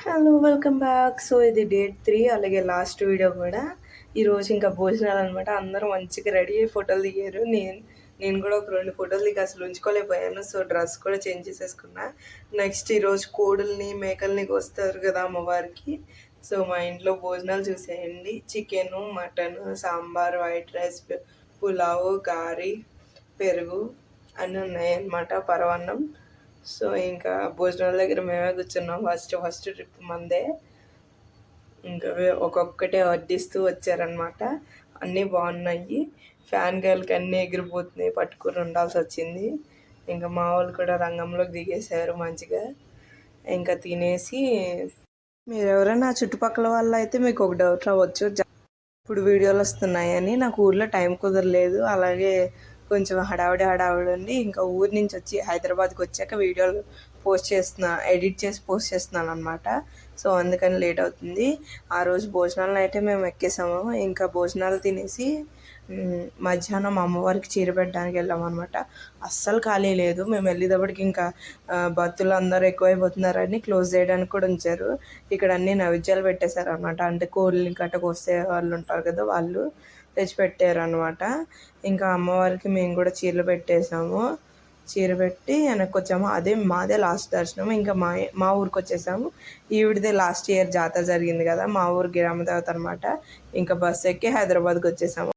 Hello welcome back. So ఇది day 3, అలాగే last video కూడా. ఈరోజు ఇంకా భోజనాలు అనమాట. అందరూ మంచిగా రెడీ అయ్యి ఫోటోలు దిగారు. నేను కూడా ఒక 2 ఫోటోలు దిగి అసలు ఉంచుకోలేకపోయాను. సో డ్రెస్ కూడా చేంజ్ చేసేసుకున్నా. నెక్స్ట్ ఈరోజు కోడుల్ని మేకల్ని కోస్తారు కదా అమ్మవారికి. సో మా ఇంట్లో భోజనాలు చూసేయండి. Chicken, mutton, sambar, white rice, pulao, గారి, పెరుగు అన్నీ ఉన్నాయన్నమాట, పరవన్నం. సో ఇంకా భోజనాల దగ్గర మేమే కూర్చున్నాం. ఫస్ట్ ట్రిప్ మందే. ఇంకా ఒక్కొక్కటే వడ్డిస్తూ వచ్చారనమాట. అన్నీ బాగున్నాయి. ఫ్యాన్ గాలికి అన్నీ ఎగిరిపోతున్నాయి, పట్టుకుని ఉండాల్సి వచ్చింది. ఇంకా మా వాళ్ళు కూడా రంగంలోకి దిగేశారు మంచిగా. ఇంకా తినేసి, మీరు ఎవరైనా చుట్టుపక్కల వాళ్ళు అయితే మీకు ఒక డౌట్ రావచ్చు, ఇప్పుడు వీడియోలు వస్తున్నాయని. నాకు ఊర్లో టైం కుదరలేదు, అలాగే కొంచెం హడావిడి ఉండి ఇంకా ఊరి నుంచి వచ్చి హైదరాబాద్కి వచ్చాక వీడియోలు ఎడిట్ చేసి పోస్ట్ చేస్తున్నాను అనమాట. సో అందుకని లేట్ అవుతుంది. ఆ రోజు భోజనాలను అయితే మేము ఎక్కేసాము. ఇంకా భోజనాలు తినేసి మధ్యాహ్నం అమ్మవారికి చీర పెట్టడానికి వెళ్ళామన్నమాట. అస్సలు ఖాళీ లేదు. మేము వెళ్ళేటప్పటికి ఇంకా భక్తులు అందరూ ఎక్కువైపోతున్నారని క్లోజ్ చేయడానికి కూడా ఉంచారు. ఇక్కడ అన్ని నైవేద్యాలు పెట్టేశారు అనమాట. అంటే కోళ్ళని గట్ట కోసే వాళ్ళు ఉంటారు కదా, వాళ్ళు తెచ్చిపెట్టారు అనమాట. ఇంకా అమ్మవారికి మేము కూడా చీరలు పెట్టేసాము. చీర పెట్టి వెనక్కి వచ్చాము. మాదే లాస్ట్ దర్శనం. ఇంకా మా ఊరికి వచ్చేసాము. ఈవిడిదే లాస్ట్ ఇయర్ జాతర జరిగింది కదా, మా ఊరు గ్రామ దేవత అనమాట. ఇంకా బస్సు ఎక్కి హైదరాబాద్కి వచ్చేసాము.